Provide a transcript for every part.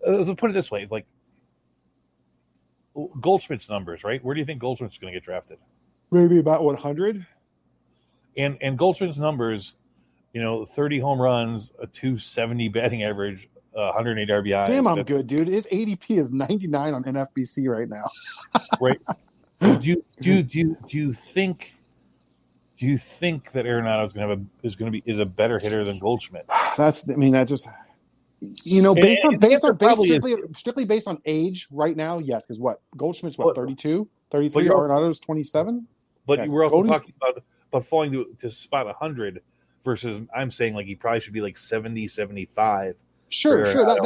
let's put it this way: like Goldschmidt's numbers, right? Where do you think Goldschmidt's going to get drafted? Maybe about 100. And Goldschmidt's numbers, 30 home runs, a 270 batting average, 108 RBI. Damn, I'm good, dude. His ADP is 99 on NFBC right now. Right? Do you think that Arenado is a better hitter than Goldschmidt? Strictly based on age right now, yes. Because Goldschmidt's 32, 33. Arenado's 27. But you were also talking about falling to spot 100 versus I'm saying like he probably should be like 70, 75. Sure.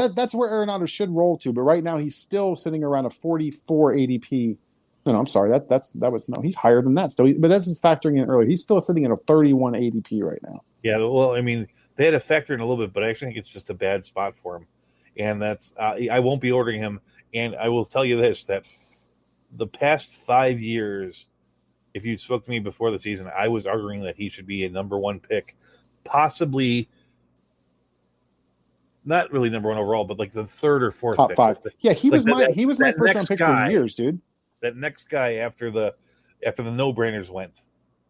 That's where Arenado should roll to. But right now he's still sitting around a 44 ADP. No, I'm sorry. He's higher than that still. But that's just factoring in earlier. He's still sitting at a 31 ADP right now. Yeah, well, I mean, they had to factor in a little bit, but I actually think it's just a bad spot for him. And that's I won't be ordering him. And I will tell you this, that the past 5 years, if you spoke to me before the season, I was arguing that he should be a number one pick, possibly not really number one overall, but like the third or fourth top pick. 5. Yeah, he was my first round pick for years, dude. That next guy after the no-brainers went.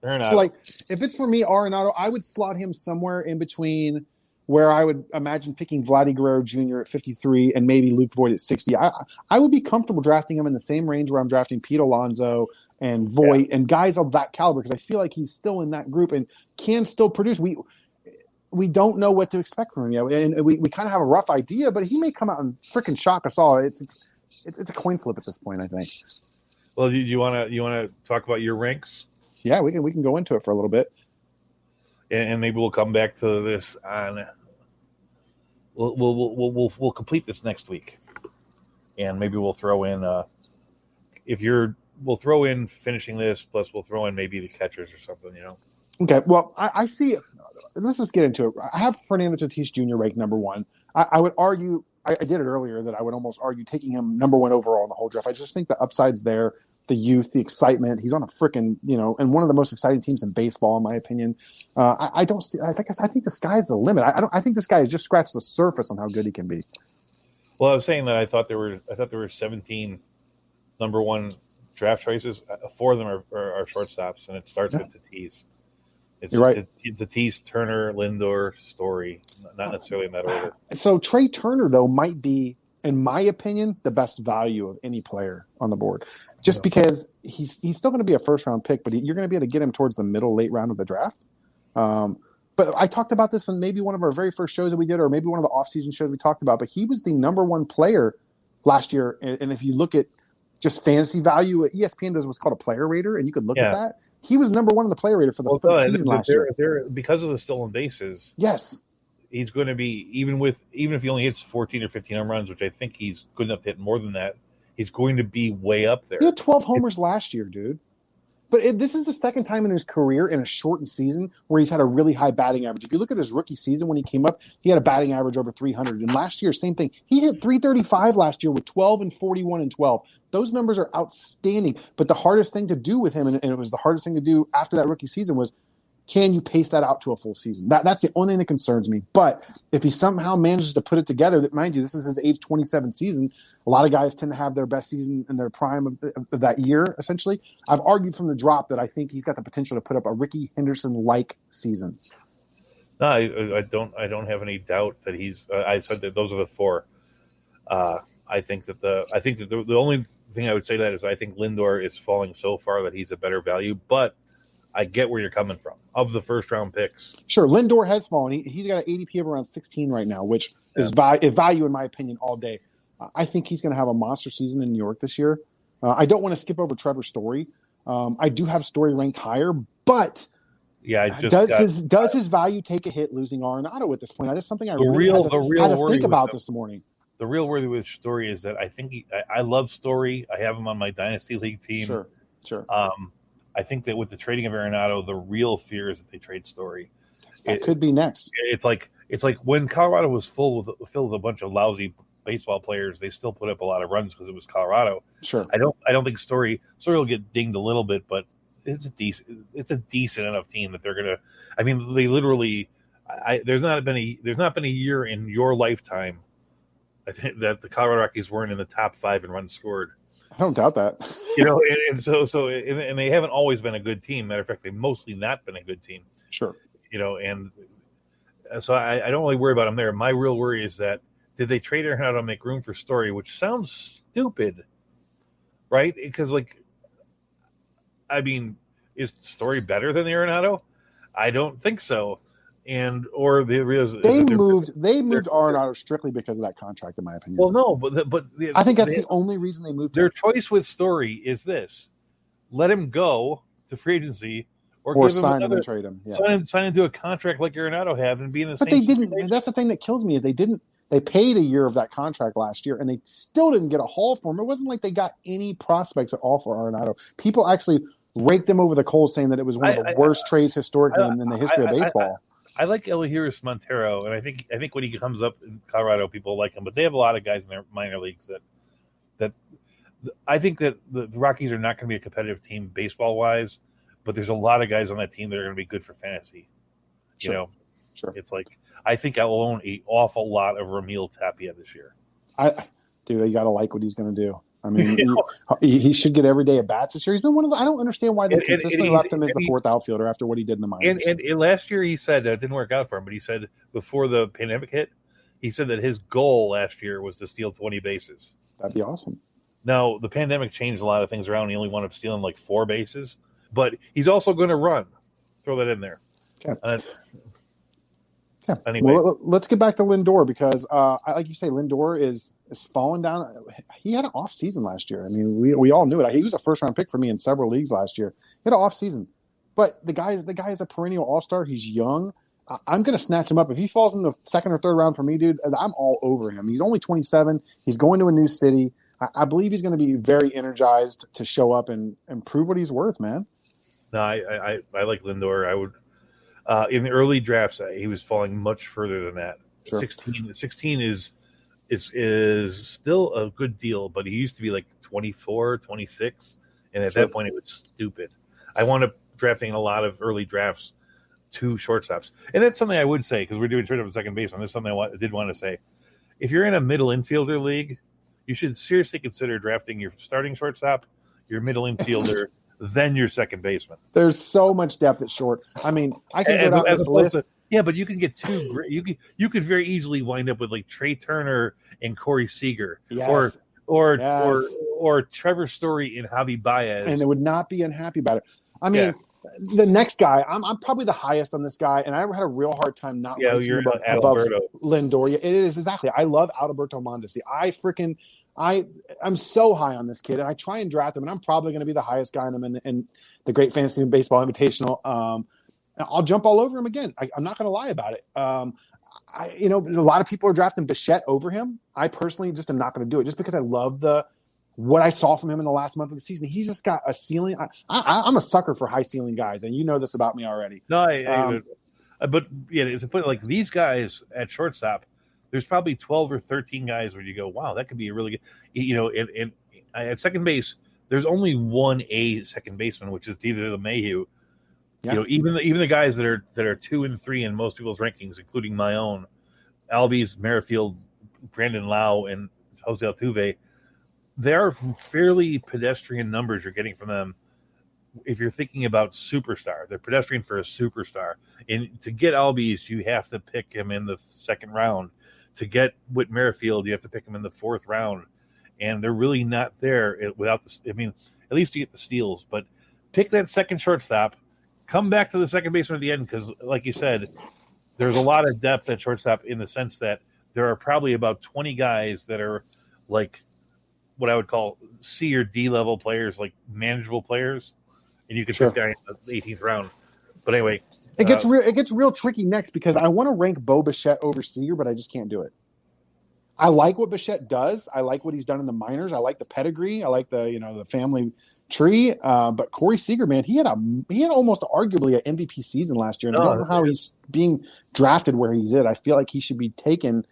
So, like, if it's for me, Arenado, I would slot him somewhere in between where I would imagine picking Vladdy Guerrero Jr. at 53 and maybe Luke Voit at 60. I would be comfortable drafting him in the same range where I'm drafting Pete Alonso and Voit and guys of that caliber because I feel like he's still in that group and can still produce. We don't know what to expect from him yet, and we kind of have a rough idea, but he may come out and freaking shock us all. It's a coin flip at this point, I think. Well, do you want to talk about your ranks? Yeah, we can go into it for a little bit, and maybe we'll come back to this on. We'll complete this next week, and maybe we'll throw in we'll throw in finishing this, plus we'll throw in maybe the catchers or something, Okay, well, I see. Let's just get into it. I have Fernando Tatis Jr. ranked number one. I would argue. I did it earlier that I would almost argue taking him number one overall in the whole draft. I just think the upside's there, the youth, the excitement. He's on a freaking, and one of the most exciting teams in baseball, in my opinion. I think the sky's the limit. I think this guy has just scratched the surface on how good he can be. Well, I was saying that I thought there were 17 number one draft choices. 4 of them are shortstops, and it starts with Tatis. You're right. It's Tatis, Turner, Lindor, Story, not necessarily in that order. So Trey Turner, though, might be, in my opinion, the best value of any player on the board. Just because he's still going to be a first-round pick, but you're going to be able to get him towards the middle, late round of the draft. But I talked about this in maybe one of our very first shows that we did, or maybe one of the off-season shows we talked about, but he was the number one player last year. And if you look at just fantasy value, ESPN does what's called a player rater, and you could look at that. He was number one in the player rater for the season last year. Because of the stolen bases. Yes. He's going to be, even if he only hits 14 or 15 home runs, which I think he's good enough to hit more than that, he's going to be way up there. He had 12 homers last year, dude. But this is the second time in his career in a shortened season where he's had a really high batting average. If you look at his rookie season when he came up, he had a batting average over 300. And last year, same thing. He hit 335 last year with 12 and 41 and 12. Those numbers are outstanding. But the hardest thing to do with him, and it was the hardest thing to do after that rookie season, was can you pace that out to a full season? That's the only thing that concerns me. But if he somehow manages to put it together, that mind you, this is his age 27 season. A lot of guys tend to have their best season in their prime of that year, essentially. I've argued from the drop that I think he's got the potential to put up a Ricky Henderson-like season. No, I don't have any doubt that he's. I said that those are the 4. I think that the only thing I would say to that is I think Lindor is falling so far that he's a better value, but I get where you're coming from. Of the first-round picks. Sure, Lindor has fallen. He's got an ADP of around 16 right now, which is value, in my opinion, all day. I think he's going to have a monster season in New York this year. I don't want to skip over Trevor Story. I do have Story ranked higher, but does his value take a hit losing Arenado at this point? That is something I really had to think about this morning. The real worthy with Story is that I think I love Story. I have him on my Dynasty League team. Sure. I think that with the trading of Arenado, the real fear is that they trade Story. That could be next. It's like when Colorado was filled with a bunch of lousy baseball players, they still put up a lot of runs because it was Colorado. Sure. I don't think Story will get dinged a little bit, but it's a decent enough team that they're gonna. I mean, they literally. There's not been a year in your lifetime I think that the Colorado Rockies weren't in the top 5 in runs scored. I don't doubt that. And they haven't always been a good team. Matter of fact, they've mostly not been a good team. Sure. And so I don't really worry about them there. My real worry is that did they trade Arenado to make room for Story, which sounds stupid, right? Because is Story better than Arenado? I don't think so. They moved Arenado strictly because of that contract, in my opinion. Well, no, but I think that's the only reason they moved. Their choice with Story is this: let him go to free agency, or sign him and trade him. Yeah. Sign into a contract like Arenado have and be in the same. But they didn't. That's the thing that kills me is they didn't. They paid a year of that contract last year, and they still didn't get a haul for him. It wasn't like they got any prospects at all for Arenado. People actually raked them over the coals, saying that it was one of the worst trades historically in the history of baseball. I like Elihuris Montero, and I think when he comes up in Colorado, people like him. But they have a lot of guys in their minor leagues that I think that the Rockies are not going to be a competitive team baseball wise. But there's a lot of guys on that team that are going to be good for fantasy. Sure. It's like I think I will own an awful lot of Ramil Tapia this year. You got to like what he's going to do. I mean, he should get every day at bats this year. He's been one of the. I don't understand why they consistently left him as the fourth outfielder after what he did in the minors. And last year he said that it didn't work out for him, but he said before the pandemic hit, he said that his goal last year was to steal 20 bases. That'd be awesome. Now, the pandemic changed a lot of things around. He only wound up stealing like 4 bases, but he's also going to run. Throw that in there. Okay. Anyway, well, let's get back to Lindor because, like you say, Lindor is falling down. He had an off season last year. I mean, we all knew it. He was a first round pick for me in several leagues last year. He had an off season, but the guy is a perennial all star. He's young. I'm going to snatch him up if he falls in the second or third round for me, dude. I'm all over him. He's only 27. He's going to a new city. I believe he's going to be very energized to show up and prove what he's worth, man. No, I like Lindor. I would. In the early drafts, he was falling much further than that. Sure. 16 is still a good deal, but he used to be like 24, 26, and at that point it was stupid. I wound up drafting a lot of early drafts to shortstops, and that's something I would say because we're doing shortstop and second baseman. This is something I did want to say. If you're in a middle infielder league, you should seriously consider drafting your starting shortstop, your middle infielder. Then your second baseman. There's so much depth at short. I mean, I can go down this list. But you can get two. You could very easily wind up with like Trey Turner and Corey Seager, or Trevor Story and Javi Baez, and they would not be unhappy about it. I mean, the next guy, I'm probably the highest on this guy, and I had a real hard time not you're above Lindor. Yeah, it is exactly. I love Adalberto Mondesi. I'm so high on this kid, and I try and draft him, and I'm probably going to be the highest guy on him in the Great Fantasy Baseball Invitational. I'll jump all over him again. I'm not going to lie about it. A lot of people are drafting Bichette over him. I personally just am not going to do it, just because I love what I saw from him in the last month of the season. He's just got a ceiling. I'm a sucker for high ceiling guys, and you know this about me already. No, but to put it like these guys at shortstop. There's probably 12 or 13 guys where you go, wow, that could be a really good, and at second base, there's only one A second baseman, which is either the Mayhew. Yeah. Even the guys that are 2 and 3 in most people's rankings, including my own, Albies, Merrifield, Brandon Lau, and Jose Altuve, they are fairly pedestrian numbers you're getting from them. If you're thinking about superstar, they're pedestrian for a superstar. And to get Albies, you have to pick him in the second round. To get Whit Merrifield, you have to pick him in the 4th round, and they're really not there without this. I mean, at least you get the steals, but pick that second shortstop, come back to the second baseman at the end because, like you said, there's a lot of depth at shortstop in the sense that there are probably about 20 guys that are like what I would call C or D level players, like manageable players, and you can pick guys in the 18th round. But anyway, it gets real tricky next because I want to rank Bo Bichette over Seager, but I just can't do it. I like what Bichette does. I like what he's done in the minors. I like the pedigree. I like the family tree. But Corey Seager, man, he had almost arguably an MVP season last year. And I don't know how he's being drafted where he's at. I feel like he should be taken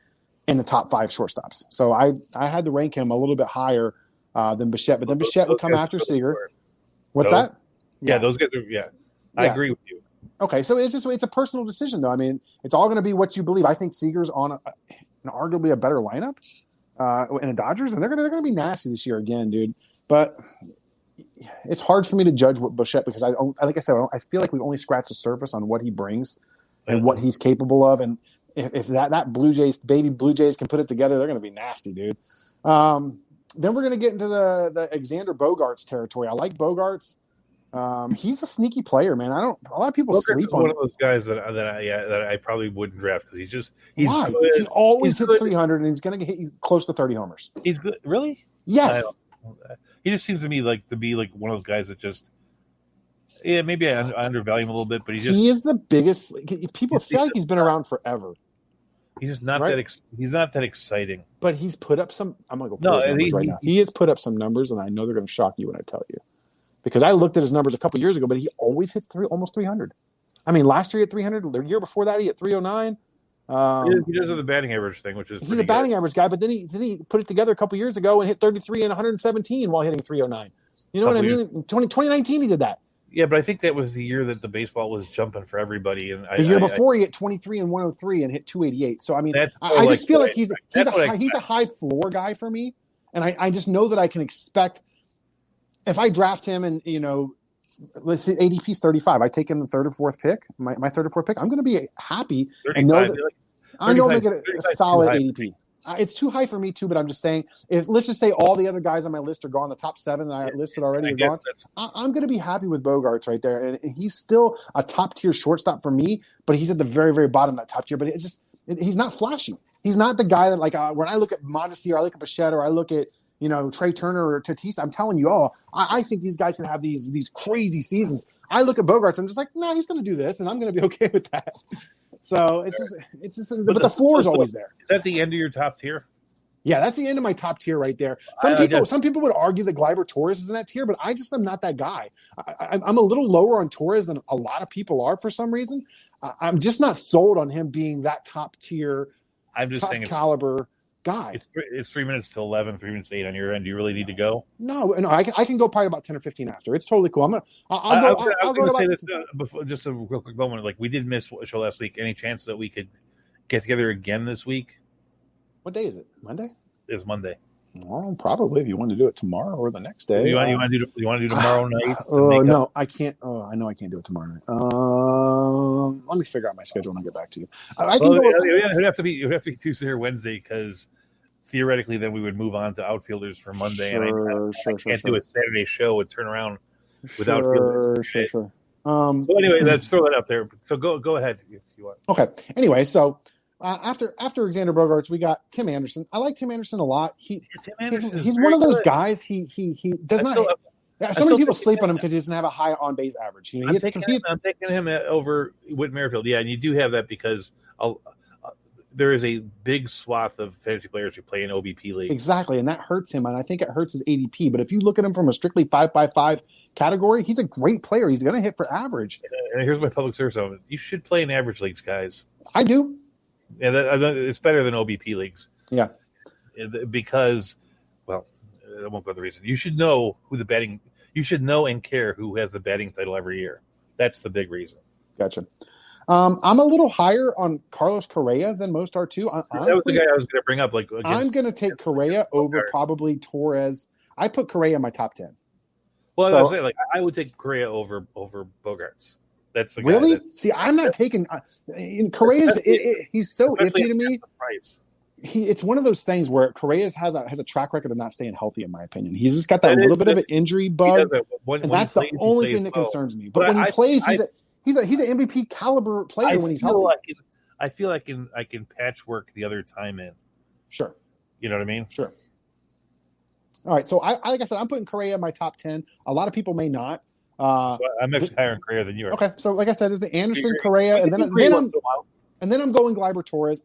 in the top 5 shortstops. So I had to rank him a little bit higher than Bichette. But then Bichette would come after Seager. What's that? Yeah, those guys are. I agree with you. Okay, so it's a personal decision, though. I mean, it's all going to be what you believe. I think Seager's on arguably a better lineup. and the Dodgers, and they're gonna be nasty this year again, dude. But it's hard for me to judge what Bichette because like I said, I feel like we've only scratched the surface on what he brings and what he's capable of. And if that baby Blue Jays can put it together, they're gonna be nasty, dude. Then we're gonna get into the Xander Bogaerts territory. I like Bogaerts. He's a sneaky player, man. A lot of people sleep on one of those guys that I probably wouldn't draft because he's why? good. He always hits 300 and he's going to hit you close to 30 homers. He's good, really? Yes. He just seems to me to be one of those guys that just maybe I undervalue him a little bit, but he is the biggest. People feel like he's been around forever. He's just not he's not that exciting. But he's put up some. I'm going to go pull his numbers right now. He has put up some numbers, and I know they're going to shock you when I tell you. Because I looked at his numbers a couple years ago, but he always hits almost 300. I mean, last year he had 300. The year before that, he hit 309. He does the batting average thing, which is he's a batting average guy. But then he put it together a couple years ago and hit 33 and 117 while hitting 309. You know what I mean? In 2019, he did that. Yeah, but I think that was the year that the baseball was jumping for everybody. And the year before, he hit 23 and 103 and hit 288. So I mean, I just feel like he's a high floor guy for me, and I just know that I can expect. If I draft him and, let's say ADP's 35, I take him the third or fourth pick, my third or fourth pick, I'm going to be happy and know that I'm going to get a solid ADP. It's too high for me too, but I'm just saying, let's just say all the other guys on my list are gone, the top 7 that I listed already are gone, I'm going to be happy with Bogaerts right there. And he's still a top tier shortstop for me, but he's at the very, very bottom of that top tier. But he's not flashy. He's not the guy that when I look at Mondesi or I look at Bichette or I look at Trey Turner or Tatis, I'm telling you, I think these guys can have these crazy seasons. I look at Bogaerts, I'm just like, no, he's going to do this, and I'm going to be okay with that. So it's just, but the floor is always there. Is that the end of your top tier? Yeah, that's the end of my top tier right there. Some people would argue that Gleyber Torres is in that tier, but I just am not that guy. I'm a little lower on Torres than a lot of people are for some reason. I'm just not sold on him being that top tier, top caliber guy. It's 3 minutes to 11, 3 minutes to 8 on your end. Do you really need to go? No, I can go probably about 10 or 15 after. It's totally cool. I'll go say this before, just a real quick moment. We did miss a show last week. Any chance that we could get together again this week? What day is it? Monday? It's Monday. Well, probably if you want to do it tomorrow or the next day. You want to do tomorrow night? No, I can't. Oh, I know I can't do it tomorrow night. Let me figure out my schedule and I'll get back to you. It would have to be Tuesday or Wednesday because theoretically then we would move on to outfielders for Monday. I can't do a Saturday show and turn around with outfielders. Sure. So anyway, let's throw that up there. So go ahead if you want. Okay. Anyway, so. After Xander Bogaerts, we got Tim Anderson. I like Tim Anderson a lot. He's one of those guys. He does not. So many people sleep on him because he doesn't have a high on base average. I'm taking him over Whit Merrifield. Yeah, and you do have that because there is a big swath of fantasy players who play in OBP league. Exactly, and that hurts him, and I think it hurts his ADP. But if you look at him from a strictly 5-5-5 category, he's a great player. He's going to hit for average. And here's my public service moment: you should play in average leagues, guys. I do. Yeah, it's better than OBP leagues. Yeah, because, well, I won't go to the reason. You should know you should know and care who has the batting title every year. That's the big reason. Gotcha. I'm a little higher on Carlos Correa than most are too. Honestly, that was the guy I was going to bring up. I'm going to take Correa over probably Torres. I put Correa in my top 10. Well, I was saying, I would take Correa over Bogaerts. That's the guy. Really? See, I'm not taking Correa's. He's so iffy to me. It's one of those things where Correa has a track record of not staying healthy, in my opinion. He's just got that little bit of an injury bug, and that's the only thing that concerns me. But when he plays, he's an MVP caliber player when he's healthy. I feel like I can patchwork the other time in. Sure. You know what I mean? Sure. All right. So like I said, I'm putting Correa in my top 10. A lot of people may not. So I'm actually higher on Correa than you are. Okay, so like I said, there's the Anderson, Correa, and then I'm going Gleyber Torres.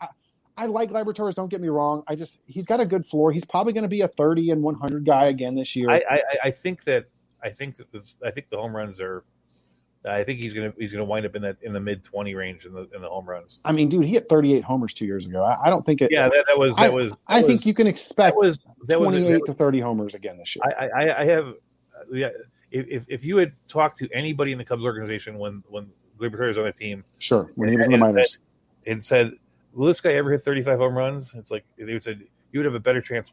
I like Gleyber Torres. Don't get me wrong. He's got a good floor. He's probably going to be a 30 and 100 guy again this year. I think the home runs are. I think he's gonna wind up in the mid 20 range in the home runs. I mean, dude, he hit 38 homers 2 years ago. I don't think it. Yeah, that was. I think you can expect 28 to 30 homers again this year. I have. Yeah. If you had talked to anybody in the Cubs organization when Gilbert was on the team, sure, when he was in the minors, and said, "Will this guy ever hit 35 home runs?" It's like they would say, you would have a better chance